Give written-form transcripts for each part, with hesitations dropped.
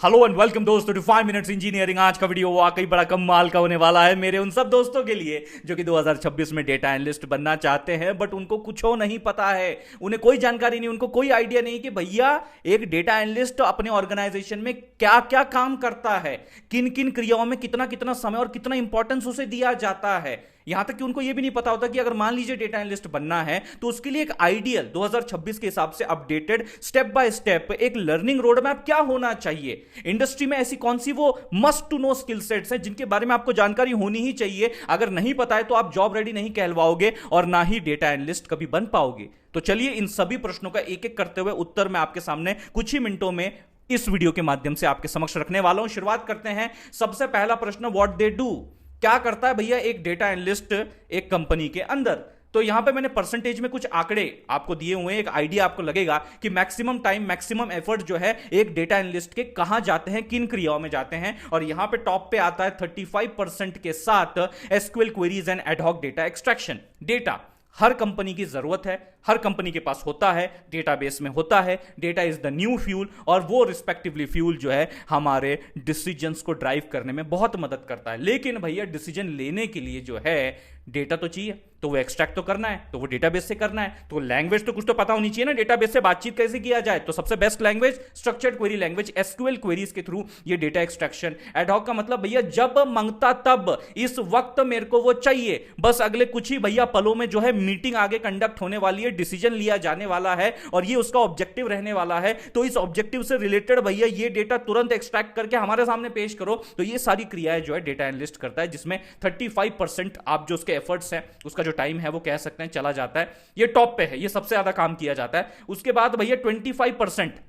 Hello and welcome दोस्तों to 5 minutes engineering. आज का वीडियो वाकई बड़ा कमाल का होने वाला है मेरे उन सब दोस्तों के लिए जो कि 2026 में डेटा एनालिस्ट बनना चाहते हैं बट उनको कुछ नहीं पता है, उन्हें कोई जानकारी नहीं, उनको कोई आइडिया नहीं कि भैया एक डेटा एनालिस्ट अपने ऑर्गेनाइजेशन में क्या क्या काम करता है, किन किन क्रियाओं में कितना कितना समय और कितना इंपॉर्टेंस उसे दिया जाता है। यहां तक कि उनको यह भी नहीं पता होता कि अगर मान लीजिए डेटा एनालिस्ट बनना है तो उसके लिए एक आइडियल 2026 के हिसाब से अपडेटेड स्टेप बाय स्टेप एक लर्निंग रोड मैप क्या होना चाहिए। इंडस्ट्री में ऐसी कौन सी वो must to know skill sets हैं जिनके बारे में आपको जानकारी होनी ही चाहिए। अगर नहीं पता है तो आप जॉब रेडी नहीं कहलवाओगे और ना ही डेटा एनालिस्ट कभी बन पाओगे। तो चलिए इन सभी प्रश्नों का एक एक करते हुए उत्तर मैं आपके सामने कुछ ही मिनटों में इस वीडियो के माध्यम से आपके समक्ष रखने वाला हूं। शुरुआत करते हैं। सबसे पहला प्रश्न, व्हाट दे डू, क्या करता है भैया एक डेटा एनालिस्ट एक कंपनी के अंदर। तो यहां पे मैंने परसेंटेज में कुछ आंकड़े आपको दिए हुए हैं, एक आइडिया आपको लगेगा कि मैक्सिमम टाइम मैक्सिमम एफर्ट जो है एक डेटा एनालिस्ट के कहां जाते हैं, किन क्रियाओं में जाते हैं। और यहां पे टॉप पे आता है 35% के साथ SQL queries and ad hoc data extraction. Data her company की जरूरत है, हर कंपनी के पास होता है, डेटाबेस में होता है। Data is the new fuel और वो रिस्पेक्टिवली फ्यूल जो है हमारे डिसीजंस को ड्राइव करने में बहुत मदद करता है। लेकिन भैया डिसीजन लेने के लिए जो है डेटा तो चाहिए, तो वो एक्सट्रैक्ट तो करना है, तो वो डेटाबेस से करना है, तो लैंग्वेज तो कुछ तो पता होनी चाहिए ना, डेटाबेस से बातचीत कैसे किया जाए। तो सबसे best language structured query language, SQL queries के थ्रू ये डेटा एक्सट्रैक्शन। एडहॉक का मतलब भैया जब मांगता तब, इस वक्त मेरे को वो चाहिए, बस अगले कुछ ही भैया पलों में जो है मीटिंग आगे कंडक्ट होने वाली है, डिसीजन लिया जाने वाला है और ये उसका ऑब्जेक्टिव रहने वाला है। तो इस ऑब्जेक्टिव से रिलेटेड भैया ये डेटा तुरंत एक्सट्रैक्ट करके हमारे सामने पेश करो। तो ये सारी क्रियाएं जो है डेटा एनालिस्ट करता है, जिसमें 35% आप जो उसके एफर्ट्स हैं, उसका जो टाइम है वो कह सकते हैं चला जाता है। ये टॉप पे है, ये सबसे ज्यादा काम किया जाता है। उसके बाद भैया 25%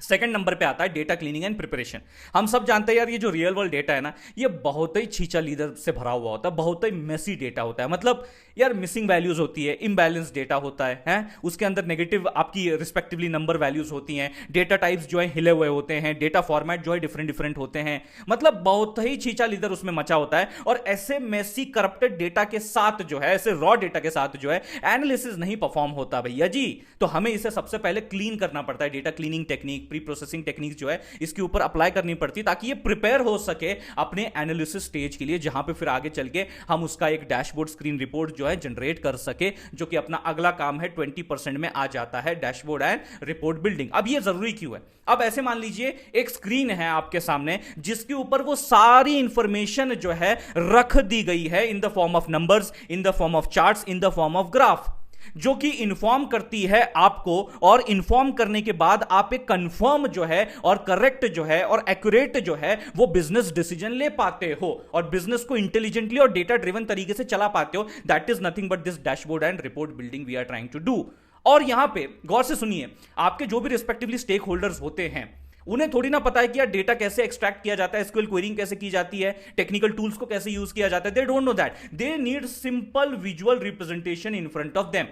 सेकंड नंबर पे आता है डेटा क्लीनिंग एंड प्रिपरेशन। हम सब जानते हैं यार ये जो रियल वर्ल्ड डेटा है ना, ये बहुत ही छींचा लीदर से भरा हुआ होता है, बहुत ही मेसी डेटा होता है। मतलब यार मिसिंग वैल्यूज होती है, इम्बैलेंस डेटा होता है, उसके अंदर नेगेटिव आपकी रिस्पेक्टिवली नंबर वैल्यूज होती हैं, डेटा टाइप्स जो है हिले हुए होते हैं, डेटा फॉर्मेट जो है डिफरेंट डिफरेंट होते हैं। मतलब बहुत ही छींचा लीदर उसमें मचा होता है। और ऐसे मेसी करप्टेड डेटा के साथ जो है, ऐसे रॉ डेटा के साथ जो है एनालिसिस नहीं परफॉर्म होता भैया जी। तो हमें इसे सबसे पहले क्लीन करना पड़ता है। Data cleaning technique, pre processing technique जो है इसके ऊपर अप्लाई करनी पड़ती है ताकि ये प्रिपेयर हो सके अपने एनालिसिस स्टेज के लिए, जहां पे फिर आगे चल के हम उसका एक डैशबोर्ड स्क्रीन रिपोर्ट जो है जनरेट कर सके, जो कि अपना अगला काम है। 20% में आ जाता है डैशबोर्ड एंड रिपोर्ट बिल्डिंग। अब ये जरूरी क्यों है? अब ऐसे मान लीजिए एक स्क्रीन है आपके सामने जिसके ऊपर वो सारी इंफॉर्मेशन जो है रख दी गई है in the form of numbers, in the form of charts, in the form of graph, जो कि इन्फॉर्म करती है आपको। और इन्फॉर्म करने के बाद आप एक कंफर्म जो है और करेक्ट जो है और एक्यूरेट जो है वो बिजनेस डिसीजन ले पाते हो और बिजनेस को इंटेलिजेंटली और डेटा ड्रिवन तरीके से चला पाते हो। That is nothing but this dashboard and report building we are trying to do. और यहां पे गौर से सुनिए, आपके जो भी रिस्पेक्टिवली स्टेक होल्डर्स होते हैं उन्हें थोड़ी ना पता है कि यार डेटा कैसे एक्सट्रैक्ट किया जाता है, एसक्यूएल क्वेरीइंग कैसे की जाती है, टेक्निकल टूल्स को कैसे यूज किया जाता है। They don't know that. They need simple visual representation in front of them,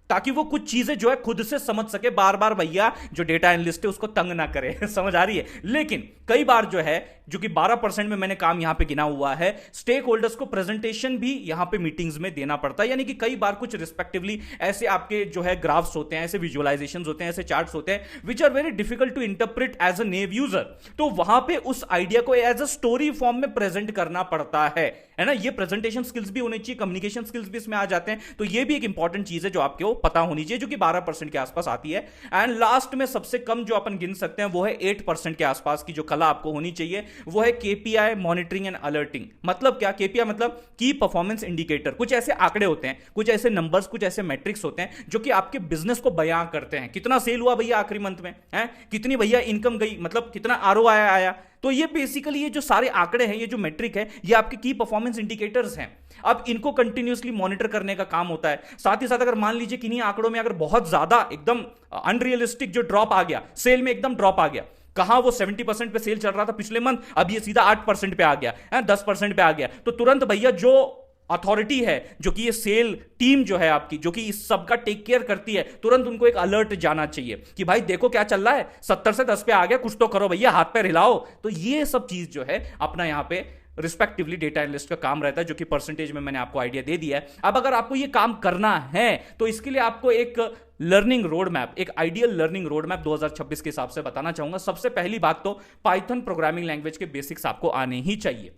ताकि वो कुछ चीजें जो है खुद से समझ सके। बार बार भैया जो डेटा एनालिस्ट है उसको तंग ना करे समझ आ रही है। लेकिन कई बार जो है, जो कि 12% में मैंने काम यहां पे गिना हुआ है, स्टेक होल्डर्स को प्रेजेंटेशन भी यहां पे मीटिंग्स में देना पड़ता है। यानी कि कई बार कुछ रिस्पेक्टिवली ऐसे आपके जो है ग्राफ्स होते हैं, ऐसे विजुअलाइजेशंस होते हैं, ऐसे चार्ट्स होते हैं which are very difficult to interpret as a naive user. तो वहां पे उस आइडिया को एज अ स्टोरी फॉर्म में प्रेजेंट करना पड़ता है ना। ये प्रेजेंटेशन स्किल्स भी होनी चाहिए, कम्युनिकेशन स्किल्स भी इसमें आ जाते हैं। तो ये भी एक इंपॉर्टेंट चीज है जो आपको पता होनी चाहिए, जो कि 12% के आसपास आती है। एंड लास्ट में सबसे कम जो अपन गिन सकते हैं वो है 8% के आसपास की जो कला आपको होनी चाहिए, वो है केपीआई मॉनिटरिंग एंड अलर्टिंग। मतलब क्या? केपीआई मतलब की परफॉर्मेंस इंडिकेटर। कुछ ऐसे आंकड़े होते हैं, कुछ ऐसे नंबर्स, कुछ ऐसे मैट्रिक्स होते हैं जो कि आपके बिजनेस को बयां करते हैं। कितना सेल हुआ भैया आखिरी मंथ में, कितनी भैया इनकम गई, मतलब कितना आरओआई आया। तो ये बेसिकली ये जो सारे आंकड़े हैं, ये जो मैट्रिक है, ये आपके की परफॉर्मेंस इंडिकेटर्स हैं। अब इनको कंटिन्यूअसली मॉनिटर करने का काम होता है। साथ ही साथ अगर मान लीजिए किन्हीं आंकड़ों में अगर बहुत ज्यादा एकदम अनरियलिस्टिक जो ड्रॉप आ गया, सेल में एकदम ड्रॉप आ गया, कहां वो 70% पे सेल चल रहा था पिछले मंथ, अब ये सीधा 8% पे आ गया, 10% पे आ गया, तो तुरंत भैया जो अथॉरिटी है, जो कि ये सेल टीम जो है आपकी, जो कि इस सब का टेक केयर करती है, तुरंत उनको एक अलर्ट जाना चाहिए कि भाई देखो क्या चल रहा है, 70 से 10 पे आ गया, कुछ तो करो भैया, हाथ पैर हिलाओ। तो ये सब चीज जो है अपना यहां पे रिस्पेक्टिवली डेटा एनालिस्ट का काम रहता है, जो कि परसेंटेज में मैंने आपको आइडिया दे दिया है। अब अगर आपको ये काम करना है तो इसके लिए आपको एक लर्निंग रोड मैप, एक आइडियल लर्निंग रोड मैप 2026 के हिसाब से बताना चाहूंगा। सबसे पहली बात तो पाइथन प्रोग्रामिंग लैंग्वेज के बेसिक्स आपको आने ही चाहिए।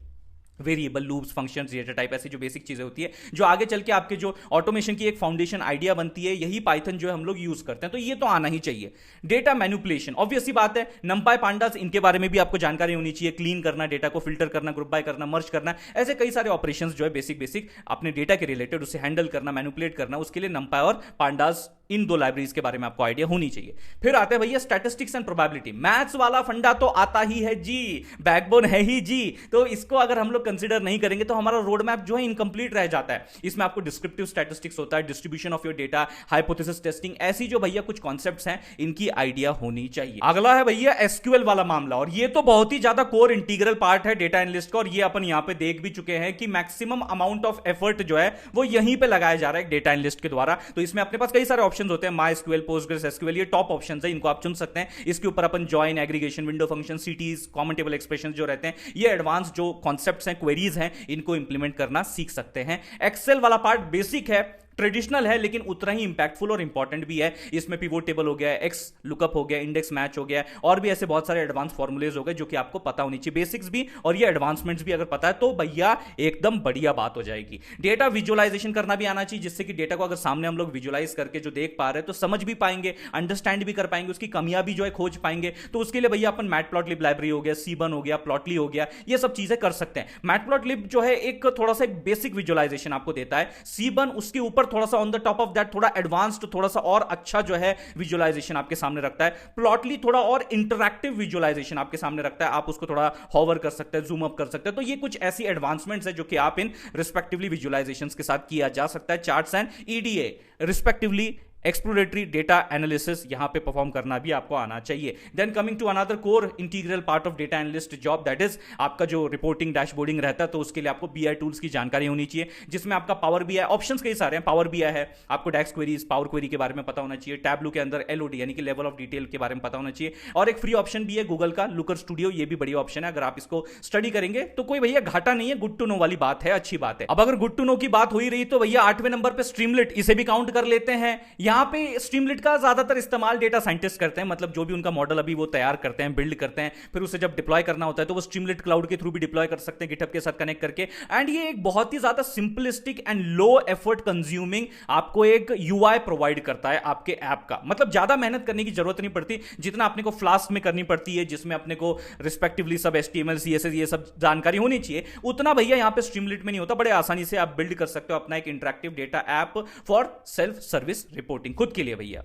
Variable, loops, functions, data type, ऐसी जो बेसिक चीजें होती है जो आगे चल के आपके जो ऑटोमेशन की एक फाउंडेशन आइडिया बनती है, यही पाइथन जो है हम लोग यूज करते हैं, तो ये तो आना ही चाहिए। डेटा मैनिपुलेशन ऑब्वियस सी बात है, नंपाई, पांडास, इनके बारे में भी आपको जानकारी होनी चाहिए। क्लीन करना, डेटा को फिल्टर करना, ग्रुप बाय करना, मर्ज करना, ऐसे कई सारे ऑपरेशंस जो है बेसिक अपने डेटा के रिलेटेड उसे हैंडल करना, मैनिपुलेट करना, उसके लिए नंपाई और पांडास, इन दो लाइब्रेरीज के बारे में आपको आइडिया होनी चाहिए। फिर आते हैं भैया स्टैटिस्टिक्स एंड प्रोबेबिलिटी। मैथ्स वाला फंडा तो आता ही है जी, बैकबोन है ही जी, तो इसको अगर हम लोग कंसीडर नहीं करेंगे तो हमारा रोड मैप जो है इनकंप्लीट रह जाता है। इसमें आपको डिस्क्रिप्टिव स्टैटिस्टिक्स होता है, distribution of your data, hypothesis testing, ऐसी जो भैया कुछ कॉन्सेप्ट्स हैं इनकी आइडिया होनी चाहिए। अगला है भैया एसक्यूएल वाला मामला, और ये तो बहुत ही ज्यादा कोर इंटीग्रल पार्ट है डेटा एनालिस्ट का, और ये अपन यहां पे देख भी चुके हैं कि मैक्सिमम अमाउंट ऑफ एफर्ट जो है वो यहीं पे लगाया जा रहा है डेटा एनालिस्ट के द्वारा। तो इसमें अपने पास कई सारे ऑप्शंस होते हैं, MySQL, पोस्टग्रेस एसक्यूएल, ये टॉप ऑप्शंस है, इनको आप चुन सकते हैं। इसके ऊपर अपन join, aggregation, window function, CTEs, common table expression जो रहते हैं, ये एडवांस जो कॉन्सेप्ट्स हैं, क्वेरीज हैं, इनको इंप्लीमेंट करना सीख सकते हैं। एक्सेल वाला पार्ट बेसिक है, ट्रेडिशनल है, लेकिन उतना ही इंपैक्टफुल और इंपॉर्टेंट भी है। इसमें पिवोट टेबल हो गया, एक्स लुकअप हो गया, इंडेक्स मैच हो गया, और भी ऐसे बहुत सारे एडवांस फॉर्मूलेज हो गए जो कि आपको पता होनी चाहिए, बेसिक्स भी और ये एडवांसमेंट्स भी अगर पता है तो भैया एकदम बढ़िया बात हो जाएगी। डेटा विजुअलाइजेशन करना भी आना चाहिए, जिससे कि डेटा को अगर सामने हम लोग विजुअलाइज करके जो देख पा रहे हैं तो समझ भी पाएंगे, अंडरस्टैंड भी कर पाएंगे, उसकी कमियां भी जो है खोज पाएंगे। तो उसके लिए भैया अपन मैटप्लॉटलिब लाइब्रेरी हो गया, सीबन हो गया, प्लॉटली हो गया, ये सब चीजें कर सकते हैं। मैटप्लॉटलिब जो है एक थोड़ा सा एक बेसिक विजुअलाइजेशन आपको देता है, सीबन उसके ऊपर थोड़ा सा on the top of that थोड़ा एडवांस्ड, थोड़ा सा और अच्छा जो है विजुअलाइजेशन आपके सामने रखता है। प्लॉटली थोड़ा और इंटरैक्टिव विजुअलाइजेशन आपके सामने रखता है, आप उसको थोड़ा हॉवर कर सकते हैं, जूम अप कर सकते हैं। तो ये कुछ ऐसी एडवांसमेंट्स है जो कि आप इन रिस्पेक्टिवली विजुअलाइजेशंस के साथ किया जा सकता है। Charts and EDA respectively exploratory data analysis यहां पे परफॉर्म करना भी आपको आना चाहिए। Then coming to another core integral part of data analyst job, that is आपका जो रिपोर्टिंग, डैशबोर्डिंग रहता है, तो उसके लिए आपको बीआई टूल्स की जानकारी होनी चाहिए, जिसमें आपका पावर बीआई, ऑप्शंस कई सारे हैं, पावर बीआई है, आपको डैक्स क्वेरीज, पावर क्वेरी के बारे में पता होना चाहिए, टैब्लू के अंदर एलओडी यानी कि लेवल ऑफ डिटेल के बारे में पता होना चाहिए, और एक फ्री ऑप्शन भी है गूगल का लुकर स्टूडियो, ये भी बढ़िया ऑप्शन है। अगर आप इसको स्टडी करेंगे तो कोई भैया घाटा नहीं है, गुड टू नो वाली बात है, अच्छी बात है। अब अगर गुड टू नो की बात हो ही रही तो भैया 8वें नंबर पे स्ट्रीमलिट, इसे भी काउंट कर लेते हैं। यहां पे स्ट्रीमलिट का ज्यादातर इस्तेमाल डेटा साइंटिस्ट करते हैं, मतलब जो भी उनका मॉडल अभी वो तैयार करते हैं, बिल्ड करते हैं, फिर उसे जब डिप्लॉय करना होता है तो वो स्ट्रीमलिट क्लाउड के थ्रू भी डिप्लॉय कर सकते हैं, गिटहब के साथ कनेक्ट करके। एंड ये एक बहुत ही ज्यादा simplistic and low effort consuming आपको एक यूआई प्रोवाइड करता है आपके ऐप का, मतलब ज्यादा मेहनत करने की जरूरत नहीं पड़ती जितना अपने को फ्लास्क में करनी पड़ती है, जिसमें अपने को रिस्पेक्टिवली सब HTML, CSS ये सब जानकारी होनी चाहिए, उतना भैया यहां पे स्ट्रीमलिट में नहीं होता। बड़े आसानी से आप बिल्ड कर सकते हो अपना एक interactive data app for self service reporting, खुद के लिए भैया।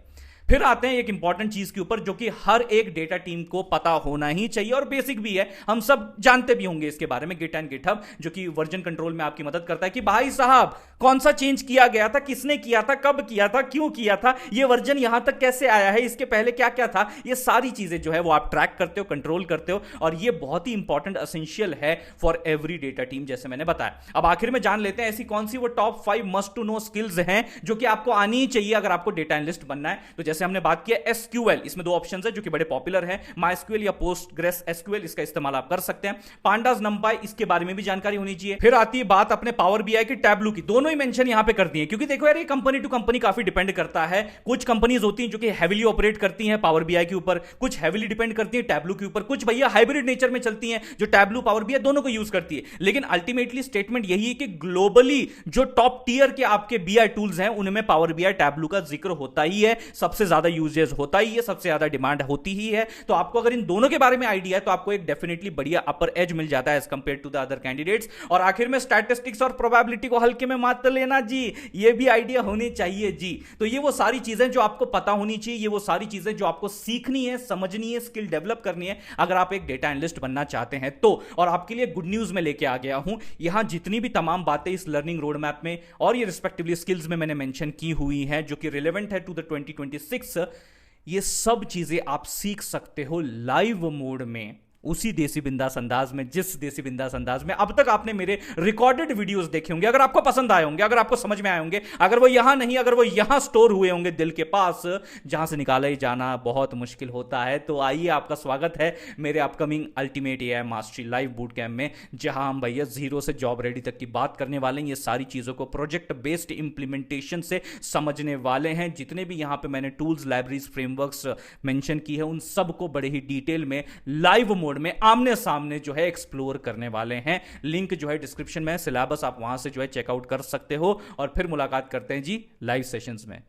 फिर आते हैं एक इंपॉर्टेंट चीज के ऊपर जो कि हर एक डेटा टीम को पता होना ही चाहिए और बेसिक भी है, हम सब जानते भी होंगे इसके बारे में, गिट एंड गिटहब, जो कि वर्जन कंट्रोल में आपकी मदद करता है कि भाई साहब कौन सा चेंज किया गया था, किसने किया था, कब किया था, क्यों किया था, ये वर्जन यहां तक कैसे आया है, इसके पहले क्या क्या था, ये सारी चीजें जो है वो आप ट्रैक करते हो, कंट्रोल करते हो, और ये बहुत ही इंपॉर्टेंट एसेंशियल है फॉर एवरी डेटा टीम, जैसे मैंने बताया। अब आखिर में जान लेते हैं ऐसी कौन सी वो top 5 must to know skills हैं जो कि आपको आनी ही चाहिए अगर आपको डेटा एनालिस्ट बनना है। तो जैसे हमने बात किया SQL, इसमें 2 ऑप्शंस है जो कि बड़े पॉपुलर है, MySQL या पोस्टग्रेस एसक्यूएल, इसका इस्तेमाल आप कर सकते हैं। पांडास, नंपाई, इसके बारे में भी जानकारी होनी चाहिए। फिर आती है बात अपने पावर बीआई की, टैब्लू की, दोनों ही मेंशन यहां पे कर दिए, क्योंकि देखो यार ये कंपनी टू कंपनी काफी डिपेंड करता है। कुछ कंपनीज होती हैं जो कि हेवीली ऑपरेट करती हैं पावर बीआई के ऊपर, कुछ हेवीली डिपेंड करती हैं टैब्लू के ऊपर, कुछ भैया हाइब्रिड नेचर में चलती हैं जो टैब्लू पावर बीआई दोनों को यूज करती है। लेकिन अल्टीमेटली स्टेटमेंट यही है कि ग्लोबली जो टॉप टियर के आपके बीआई टूल्स हैं उनमें पावर बीआई, टैब्लू का जिक्र होता ही है, सबसे ज्यादा यूजेस होता ही है, सबसे ज्यादा डिमांड होती ही है। तो आपको अगर इन दोनों के बारे में आइडिया है तो आपको एक डेफिनेटली बढ़िया अपर एज मिल जाता है as compare to the other candidates. और आखिर में स्टैटिस्टिक्स और प्रोबेबिलिटी को हल्के में मत लेना जी, ये भी आइडिया होनी चाहिए जी। तो ये वो सारी चीजें जो आपको पता होनी चाहिए, ये वो सारी चीजें जो आपको सीखनी है, समझनी है, स्किल डेवलप करनी है अगर आप एक डेटा एनालिस्ट बनना चाहते हैं तो। और आपके लिए गुड न्यूज में लेके आ गया हूं, यहां जितनी भी तमाम बातें इस लर्निंग रोड मैप में और ये रिस्पेक्टिवली स्किल्स में मैंने मेंशन की हुई हैं जो कि रिलेवेंट है टू द 2026, ये सब चीजें आप सीख सकते हो लाइव मोड में उसी देसी बिंदास अंदाज में, जिस देसी बिंदास अंदाज में अब तक आपने मेरे रिकॉर्डेड वीडियोस देखे होंगे, अगर आपको पसंद आए होंगे, अगर आपको समझ में आए होंगे, अगर वो यहां नहीं, अगर वो यहां स्टोर हुए होंगे दिल के पास, जहां से निकाला ही जाना बहुत मुश्किल होता है, तो आइए आपका स्वागत है मेरे upcoming ultimate AI mastery live boot camp में, जहां हम भैया जीरो से जॉब रेडी तक की बात करने वाले हैं। ये सारी चीजों को प्रोजेक्ट बेस्ड इंप्लीमेंटेशन से समझने वाले हैं। जितने भी यहां पे मैंने टूल्स, लाइब्रेरीज, फ्रेमवर्क्स मेंशन की है, उन सबको बड़े ही डिटेल में लाइव मोड में आमने सामने जो है एक्सप्लोर करने वाले हैं। लिंक जो है डिस्क्रिप्शन में है, सिलेबस आप वहां से जो है चेकआउट कर सकते हो, और फिर मुलाकात करते हैं जी लाइव सेशंस में।